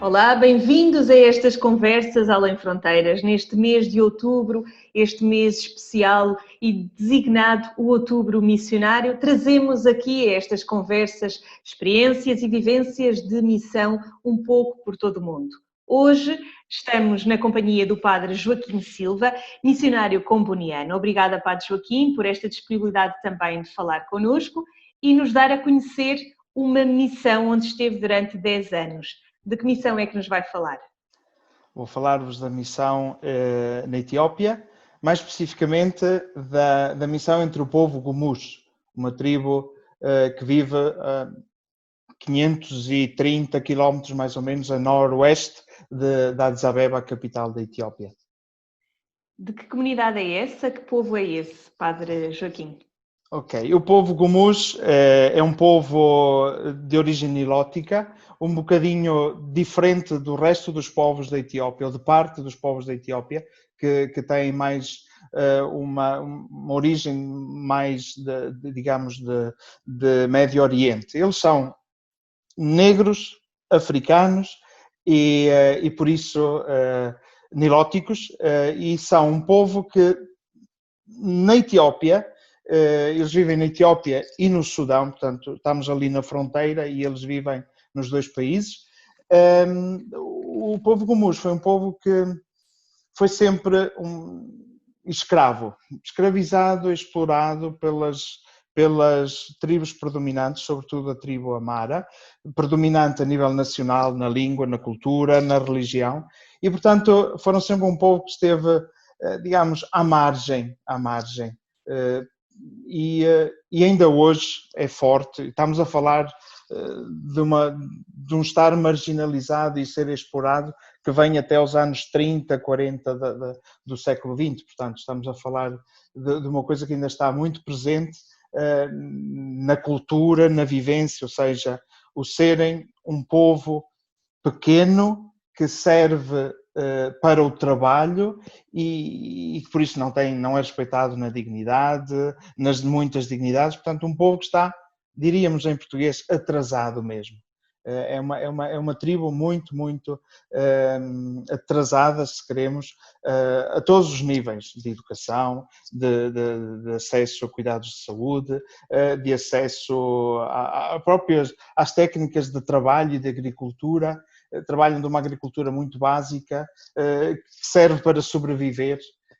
Olá, bem-vindos a estas conversas além fronteiras, neste mês de outubro, este mês especial e designado o Outubro Missionário. Trazemos aqui a estas conversas experiências e vivências de missão um pouco por todo o mundo. Hoje estamos na companhia do Padre Joaquim Silva, missionário comboniano. Obrigada, Padre Joaquim, por esta disponibilidade também de falar connosco e nos dar a conhecer uma missão onde esteve durante 10 anos. De que missão é que nos vai falar? Vou falar-vos da missão na Etiópia, mais especificamente da missão entre o povo Gumuz, uma tribo que vive a 530 quilómetros mais ou menos a noroeste de Addis Abeba, a capital da Etiópia. De que comunidade é essa? Que povo é esse, Padre Joaquim? Ok, o povo Gumuz é um povo de origem nilótica, um bocadinho diferente do resto dos povos da Etiópia, ou de parte dos povos da Etiópia, que têm mais uma origem mais, digamos, de Médio Oriente. Eles são negros, africanos e por isso nilóticos, e são um povo que na Etiópia, eles vivem na Etiópia e no Sudão, portanto estamos ali na fronteira e eles vivem nos dois países. O povo Gumuz foi um povo que foi sempre escravizado, explorado pelas tribos predominantes, sobretudo a tribo Amara, predominante a nível nacional, na língua, na cultura, na religião, e portanto foram sempre um povo que esteve, digamos, à margem, e ainda hoje é forte. Estamos a falar de um estar marginalizado e ser explorado que vem até os anos 30, 40 do século XX, portanto estamos a falar de uma coisa que ainda está muito presente na cultura, na vivência, ou seja, o serem um povo pequeno que serve para o trabalho e por isso não é respeitado na dignidade, nas muitas dignidades, portanto um povo que está, diríamos em português, atrasado mesmo. É uma tribo muito atrasada, se queremos, a todos os níveis de educação, de acesso a cuidados de saúde, de acesso às técnicas de trabalho e de agricultura. Trabalham de uma agricultura muito básica, que serve para sobreviver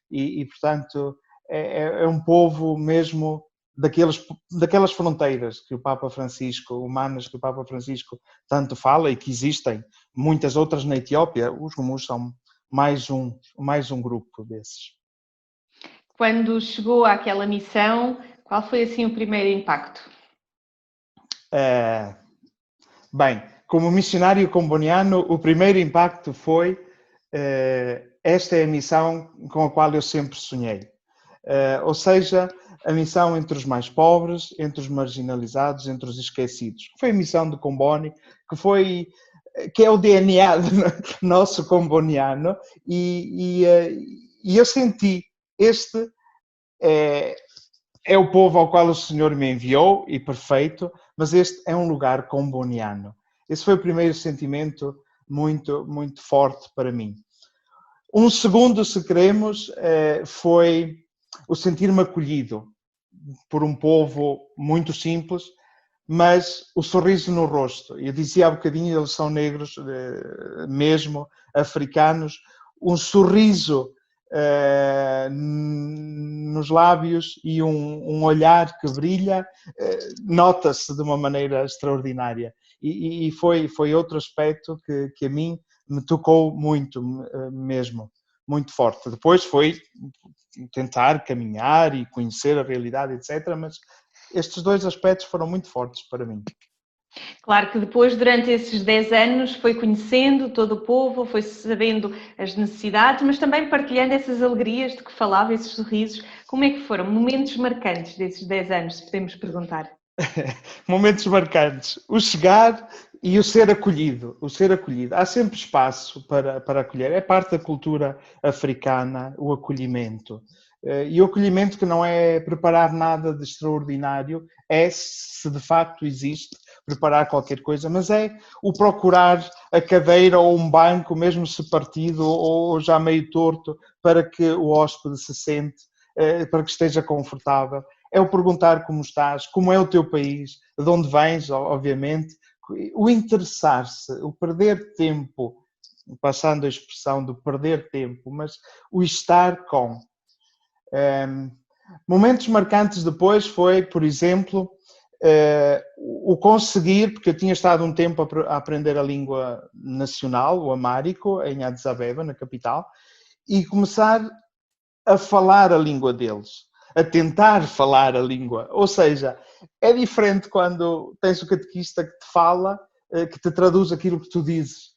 e portanto, é um povo mesmo daquelas fronteiras que o Papa Francisco, humanas que o Papa Francisco tanto fala e que existem muitas outras na Etiópia. Os Gumuz são mais um grupo desses. Quando chegou àquela missão, qual foi assim o primeiro impacto? Bem, como missionário comboniano, o primeiro impacto foi esta é a missão com a qual eu sempre sonhei. Ou seja, a missão entre os mais pobres, entre os marginalizados, entre os esquecidos. Foi a missão de Comboni, que é o DNA do nosso comboniano, e eu senti, este é o povo ao qual o Senhor me enviou, e perfeito, mas este é um lugar comboniano. Esse foi o primeiro sentimento muito forte para mim. Um segundo, se queremos, foi o sentir-me acolhido por um povo muito simples, mas o sorriso no rosto. Eu dizia há bocadinho, eles são negros, mesmo africanos, um sorriso nos lábios e um olhar que brilha, nota-se de uma maneira extraordinária. E foi outro aspecto que a mim me tocou muito mesmo, muito forte. Depois foi tentar caminhar e conhecer a realidade, etc. Mas estes dois aspectos foram muito fortes para mim. Claro que depois, durante esses 10 anos, foi conhecendo todo o povo, foi sabendo as necessidades, mas também partilhando essas alegrias de que falava, esses sorrisos. Como é que foram momentos marcantes desses 10 anos, se podemos perguntar? Momentos marcantes. O chegar e o ser acolhido. Há sempre espaço para acolher. É parte da cultura africana, o acolhimento. E o acolhimento que não é preparar nada de extraordinário, se de facto existe, preparar qualquer coisa, mas é o procurar a cadeira ou um banco, mesmo se partido ou já meio torto, para que o hóspede se sente, para que esteja confortável. É o perguntar como estás, como é o teu país, de onde vens, obviamente. O interessar-se, o perder tempo, passando a expressão do perder tempo, mas o estar com. Momentos marcantes depois foi, por exemplo, o conseguir, porque eu tinha estado um tempo a aprender a língua nacional, o amárico, em Addis Abeba, na capital, e começar a falar a língua deles, a tentar falar a língua. Ou seja, é diferente quando tens o catequista que te fala, que te traduz aquilo que tu dizes.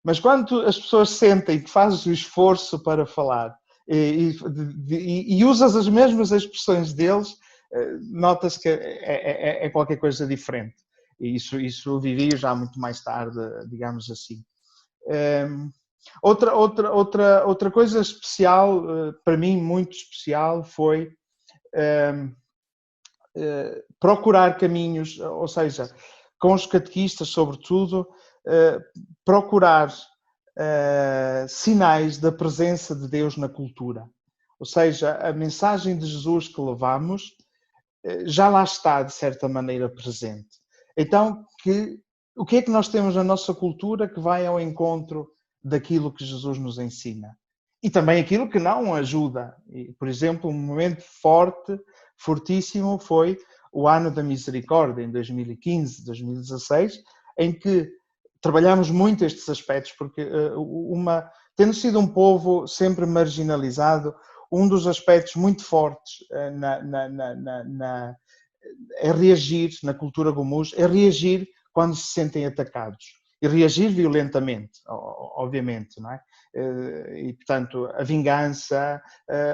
Mas quando as pessoas sentem que fazes o esforço para falar e usas as mesmas expressões deles, notas que é qualquer coisa diferente. E isso vivi já muito mais tarde, digamos assim. Outra coisa especial, para mim muito especial, foi procurar caminhos, ou seja, com os catequistas, sobretudo, procurar sinais da presença de Deus na cultura. Ou seja, a mensagem de Jesus que levamos já lá está, de certa maneira, presente. Então, o que é que nós temos na nossa cultura que vai ao encontro daquilo que Jesus nos ensina? E também aquilo que não ajuda. Por exemplo, um momento fortíssimo foi o Ano da Misericórdia, em 2015, 2016, em que trabalhamos muito estes aspectos, porque tendo sido um povo sempre marginalizado, um dos aspectos muito fortes é reagir na cultura gomuz, é reagir quando se sentem atacados. E reagir violentamente, obviamente, não é? E, portanto, a vingança,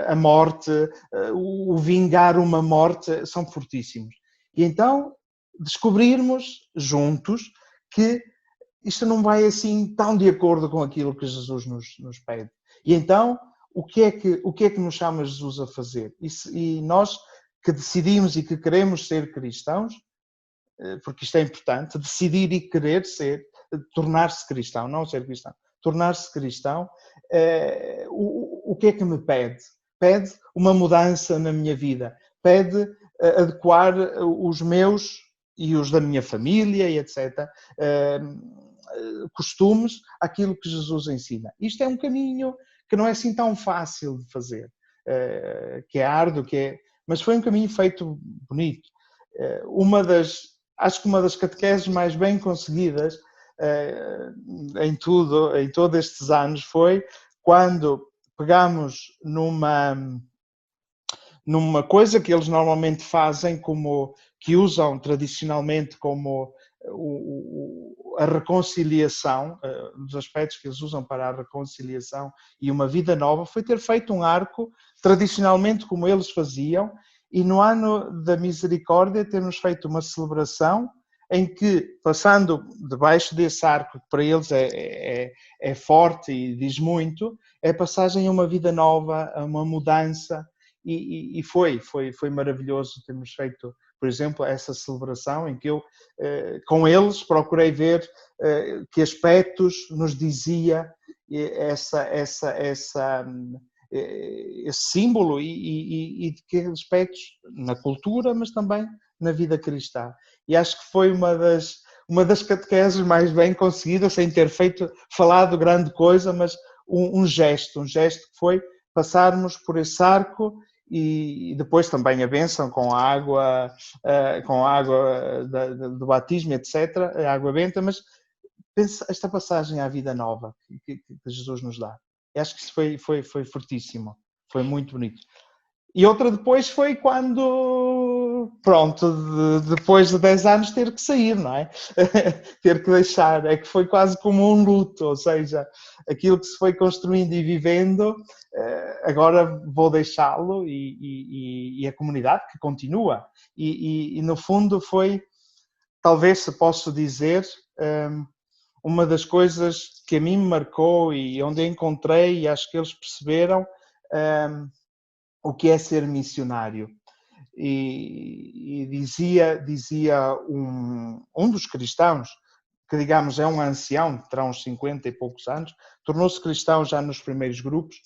a morte, o vingar uma morte são fortíssimos. E então descobrirmos juntos que isto não vai assim tão de acordo com aquilo que Jesus nos pede. E então, o que é que nos chama Jesus a fazer? E nós que decidimos e que queremos ser cristãos, porque isto é importante, decidir e querer tornar-se cristão, não ser cristão, tornar-se cristão, o que é que me pede? Pede uma mudança na minha vida, pede adequar os meus e os da minha família e etc., costumes àquilo que Jesus ensina. Isto é um caminho que não é assim tão fácil de fazer, que é árduo, mas foi um caminho feito bonito. Acho que uma das catequeses mais bem conseguidas em todos estes anos foi quando pegamos numa coisa que eles normalmente fazem, que usam tradicionalmente como a reconciliação, dos aspectos que eles usam para a reconciliação e uma vida nova, foi ter feito um arco, tradicionalmente como eles faziam, e no Ano da Misericórdia termos feito uma celebração em que, passando debaixo desse arco, que para eles é forte e diz muito, é a passagem a uma vida nova, a uma mudança, e foi maravilhoso termos feito, por exemplo, essa celebração em que eu, com eles, procurei ver que aspectos nos dizia esse símbolo e de que aspectos na cultura, mas também na vida cristã. E acho que foi uma das catequeses mais bem conseguidas, sem ter falado grande coisa, mas um gesto que foi passarmos por esse arco e depois também a bênção com a água do batismo, etc., a água benta, mas esta passagem à vida nova que Jesus nos dá. E acho que isso foi fortíssimo, foi muito bonito. E outra depois foi quando, depois de 10 anos ter que sair, não é? Ter que deixar, é que foi quase como um luto, ou seja, aquilo que se foi construindo e vivendo, agora vou deixá-lo e a comunidade que continua. E no fundo foi, talvez se posso dizer, uma das coisas que a mim me marcou e onde eu encontrei, e acho que eles perceberam, o que é ser missionário. e dizia um dos cristãos, que digamos é um ancião, terá uns 50 e poucos anos, tornou-se cristão já nos primeiros grupos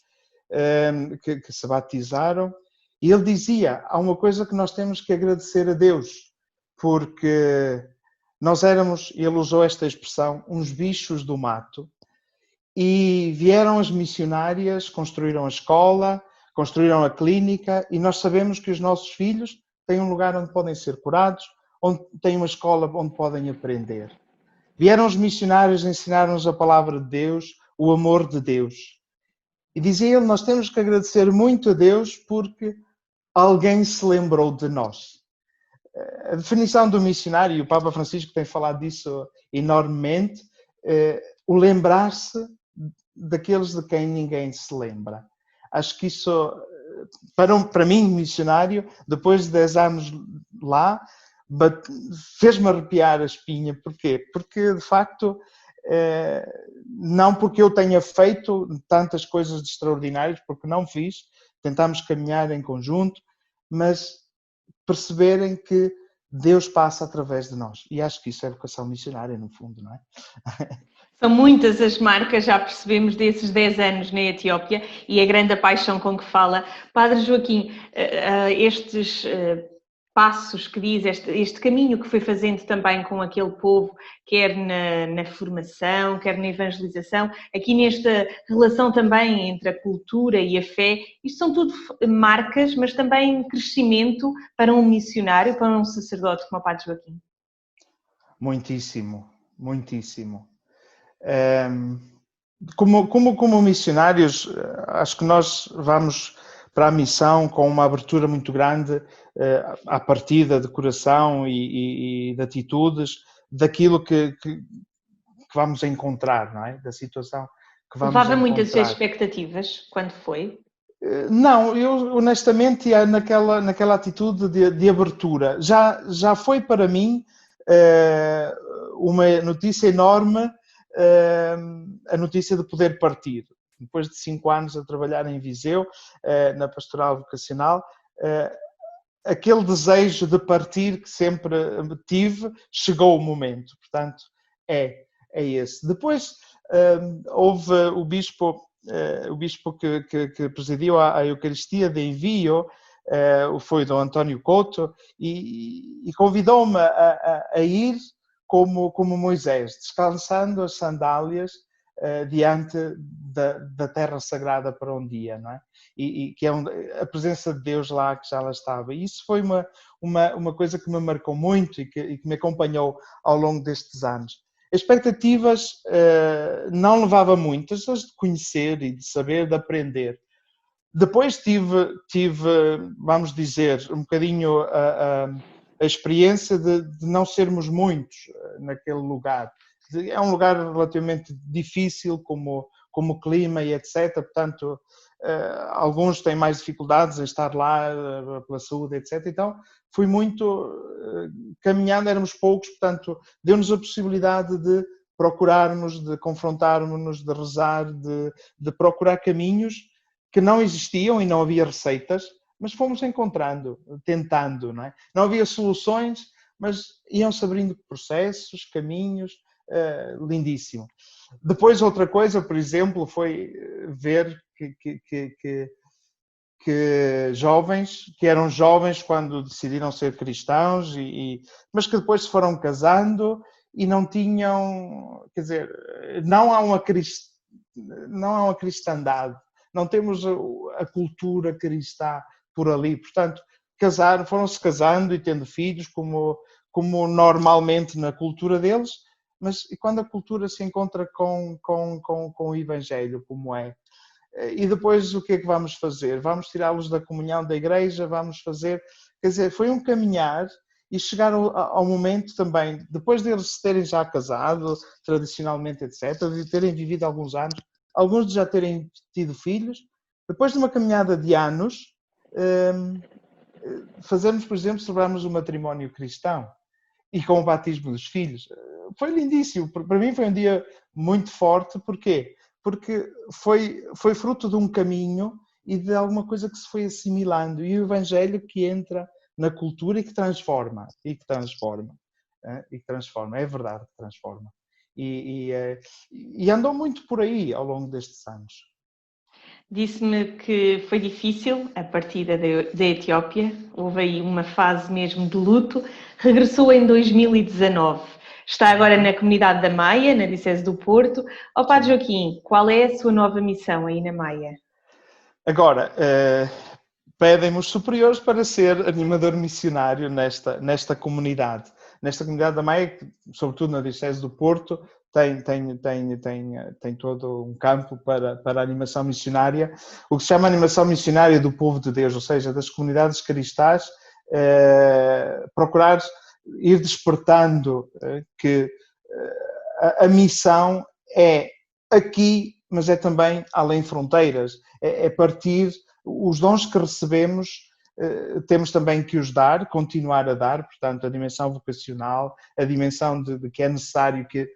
que se batizaram, e ele dizia, há uma coisa que nós temos que agradecer a Deus, porque nós éramos, ele usou esta expressão, uns bichos do mato, e vieram as missionárias, construíram a escola, construíram a clínica, e nós sabemos que os nossos filhos têm um lugar onde podem ser curados, onde têm uma escola onde podem aprender. Vieram os missionários ensinar-nos a palavra de Deus, o amor de Deus. E dizia ele, nós temos que agradecer muito a Deus porque alguém se lembrou de nós. A definição do missionário, e o Papa Francisco tem falado disso enormemente, o lembrar-se daqueles de quem ninguém se lembra. Acho que isso, para mim, missionário, depois de 10 anos lá, fez-me arrepiar a espinha. Porquê? Porque, de facto, não porque eu tenha feito tantas coisas de extraordinárias, porque não fiz, tentámos caminhar em conjunto, mas perceberem que Deus passa através de nós. E acho que isso é vocação missionária, no fundo, não é? São muitas as marcas, já percebemos, desses 10 anos na Etiópia e a grande paixão com que fala. Padre Joaquim, estes passos que diz, este caminho que foi fazendo também com aquele povo, quer na formação, quer na evangelização, aqui nesta relação também entre a cultura e a fé, isto são tudo marcas, mas também crescimento para um missionário, para um sacerdote como o Padre Joaquim. Muitíssimo, muitíssimo. Como missionários, acho que nós vamos para a missão com uma abertura muito grande à partida de coração e de atitudes daquilo que vamos encontrar, não é? Da situação que vamos encontrar. Levava muitas expectativas quando foi? Não, eu honestamente ia naquela atitude de abertura. Já foi para mim uma notícia enorme, a notícia de poder partir. Depois de 5 anos a trabalhar em Viseu, na pastoral vocacional, aquele desejo de partir que sempre tive, chegou o momento. Portanto, é esse. Depois houve o bispo que presidiu a Eucaristia de envio, foi Dom António Couto, e convidou-me a ir como Moisés, descalçando as sandálias diante da terra sagrada para um dia, não é? E que é a presença de Deus lá, que já lá estava. E isso foi uma coisa que me marcou muito e que me acompanhou ao longo destes anos. Expectativas não levava muitas, as de conhecer e de saber, de aprender. Depois tive, vamos dizer, um bocadinho a experiência de não sermos muitos naquele lugar. É um lugar relativamente difícil, como clima e etc. Portanto, alguns têm mais dificuldades em estar lá pela saúde, etc. Então, fui muito caminhando, éramos poucos, portanto, deu-nos a possibilidade de procurarmos, de confrontarmos-nos, de rezar, de procurar caminhos que não existiam e não havia receitas, mas fomos encontrando, tentando, não é? Não havia soluções, mas iam-se abrindo processos, caminhos, lindíssimo. Depois outra coisa, por exemplo, foi ver que jovens, que eram jovens quando decidiram ser cristãos, mas que depois se foram casando e não tinham, quer dizer, não há uma cristandade, não temos a cultura cristã por ali, portanto, foram-se casando e tendo filhos como normalmente na cultura deles, mas e quando a cultura se encontra com o Evangelho, como é? E depois o que é que vamos fazer? Vamos tirá-los da comunhão da igreja, vamos fazer... Quer dizer, foi um caminhar e chegar ao momento também, depois deles se terem já casado, tradicionalmente, etc., de terem vivido alguns anos, alguns de já terem tido filhos, depois de uma caminhada de anos, fazemos, por exemplo, celebramos o matrimónio cristão e com o batismo dos filhos. Foi lindíssimo. Para mim foi um dia muito forte. Porquê? Porque foi fruto de um caminho e de alguma coisa que se foi assimilando. E o Evangelho que entra na cultura e que transforma, e que transforma, e que transforma, é verdade que transforma. E andou muito por aí ao longo destes anos. Disse-me que foi difícil a partida da Etiópia, houve aí uma fase mesmo de luto, regressou em 2019. Está agora na comunidade da Maia, na Diocese do Porto. Ó Padre Joaquim, qual é a sua nova missão aí na Maia? Agora, pedem-me os superiores para ser animador missionário nesta comunidade. Nesta comunidade da Maia, que, sobretudo na Diocese do Porto, tem todo um campo para a animação missionária, o que se chama animação missionária do povo de Deus, ou seja, das comunidades cristãs, procurar ir despertando que a missão é aqui, mas é também além fronteiras, é partir os dons que recebemos, temos também que os dar, continuar a dar, portanto, a dimensão vocacional, a dimensão de que é necessário que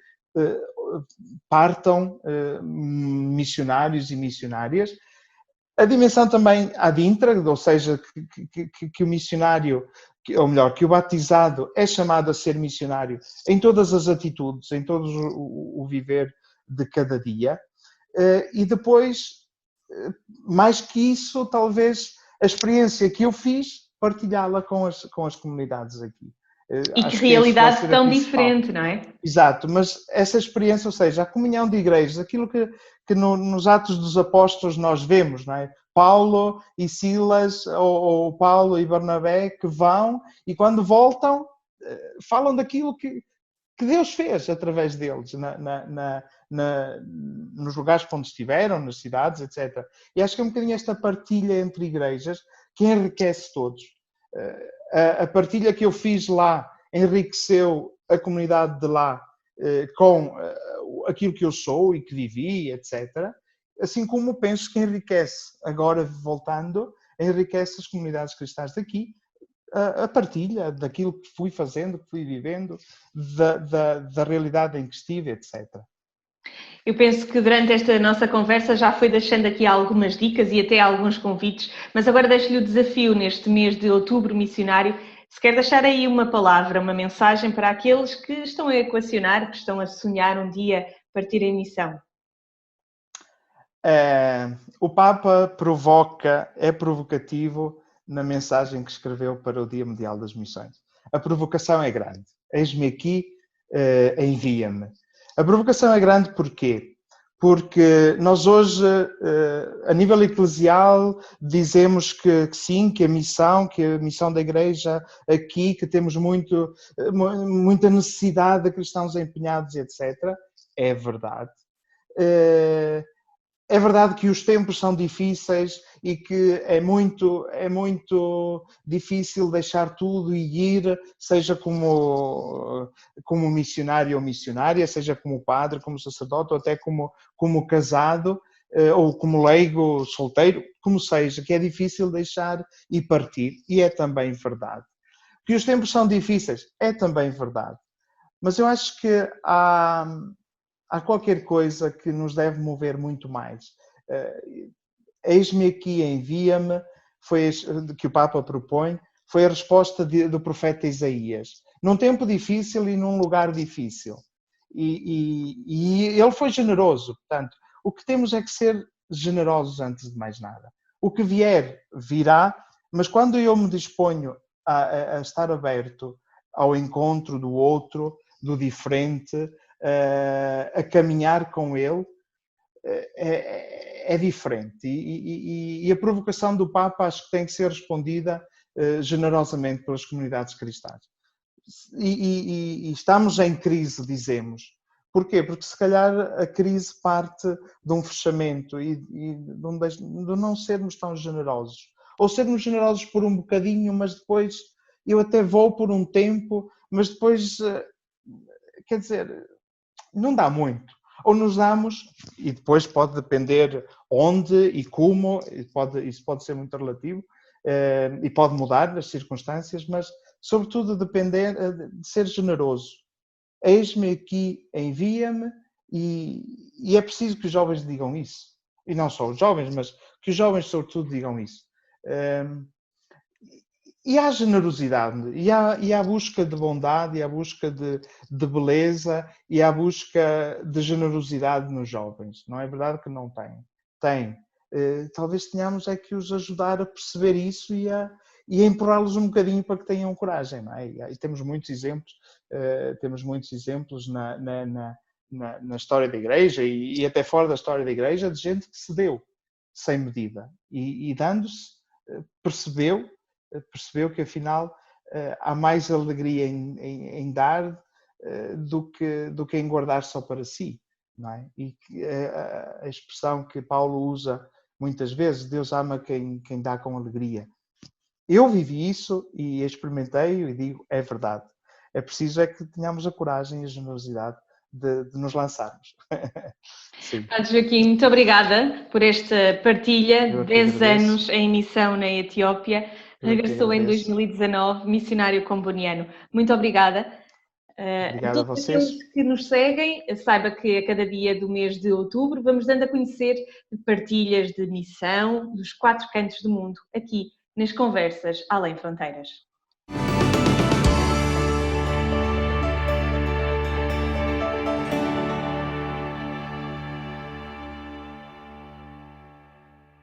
partam missionários e missionárias, a dimensão também adintra, ou seja, que o missionário, ou melhor, que o batizado é chamado a ser missionário em todas as atitudes, em todo o viver de cada dia. E depois, mais que isso, talvez a experiência que eu fiz, partilhá-la com as comunidades aqui. E que realidade tão diferente, não é? Exato, mas essa experiência, ou seja, a comunhão de igrejas, aquilo que nos Atos dos Apóstolos nós vemos, não é? Paulo e Silas, ou Paulo e Barnabé, que vão e quando voltam, falam daquilo que Deus fez através deles, nos lugares onde estiveram, nas cidades, etc. E acho que é um bocadinho esta partilha entre igrejas que enriquece todos. A partilha que eu fiz lá enriqueceu a comunidade de lá com aquilo que eu sou e que vivi, etc. Assim como penso que enriquece, agora voltando, enriquece as comunidades cristãs daqui, a partilha daquilo que fui fazendo, que fui vivendo, da realidade em que estive, etc. Eu penso que durante esta nossa conversa já foi deixando aqui algumas dicas e até alguns convites, mas agora deixo-lhe o desafio neste mês de outubro missionário. Se quer deixar aí uma palavra, uma mensagem para aqueles que estão a equacionar, que estão a sonhar um dia partir em missão. O Papa é provocativo na mensagem que escreveu para o Dia Mundial das Missões. A provocação é grande. Eis-me aqui, envia-me. A provocação é grande porquê? Porque nós hoje, a nível eclesial, dizemos que sim, que a missão da Igreja aqui, que temos muita necessidade de cristãos empenhados, etc. É verdade. É verdade que os tempos são difíceis e que é muito difícil deixar tudo e ir, seja como missionário ou missionária, seja como padre, como sacerdote, ou até como casado, ou como leigo, solteiro, como seja, que é difícil deixar e partir. E é também verdade. Que os tempos são difíceis, é também verdade. Mas eu acho que há qualquer coisa que nos deve mover muito mais. Eis-me aqui, envia-me, que o Papa propõe, foi a resposta do profeta Isaías. Num tempo difícil e num lugar difícil. E ele foi generoso. Portanto, o que temos é que ser generosos antes de mais nada. O que vier, virá, mas quando eu me disponho a estar aberto ao encontro do outro, do diferente, a caminhar com ele, é diferente. E a provocação do Papa acho que tem que ser respondida generosamente pelas comunidades cristãs. E estamos em crise, dizemos. Porquê? Porque se calhar a crise parte de um fechamento e de não sermos tão generosos. Ou sermos generosos por um bocadinho, mas depois eu até vou por um tempo, mas depois, quer dizer, não dá muito. Ou nos damos, e depois pode depender onde e como, isso pode ser muito relativo, e pode mudar as circunstâncias, mas sobretudo depender de ser generoso. Eis-me aqui, envia-me, e é preciso que os jovens digam isso. E não só os jovens, mas que os jovens sobretudo digam isso. e há generosidade, e há busca de bondade, e há busca de beleza, e há busca de generosidade nos jovens. Não é verdade que não tem? Tem. Talvez tenhamos é que os ajudar a perceber isso e a empurrá-los um bocadinho para que tenham coragem, não é? E temos muitos exemplos na história da Igreja e até fora da história da Igreja de gente que se deu sem medida e dando-se, percebeu que afinal há mais alegria em dar do que em guardar só para si, não é? E a expressão que Paulo usa muitas vezes, Deus ama quem dá com alegria. Eu vivi isso e experimentei e digo, é verdade. É preciso é que tenhamos a coragem e a generosidade de nos lançarmos. Sim. Joaquim, muito obrigada por esta partilha. 10 anos em missão na Etiópia. Regressou em 2019, missionário comboniano. Muito obrigada. Obrigado a vocês. Aqueles que nos seguem, saiba que a cada dia do mês de outubro vamos dando a conhecer partilhas de missão dos 4 cantos do mundo, aqui nas Conversas Além Fronteiras.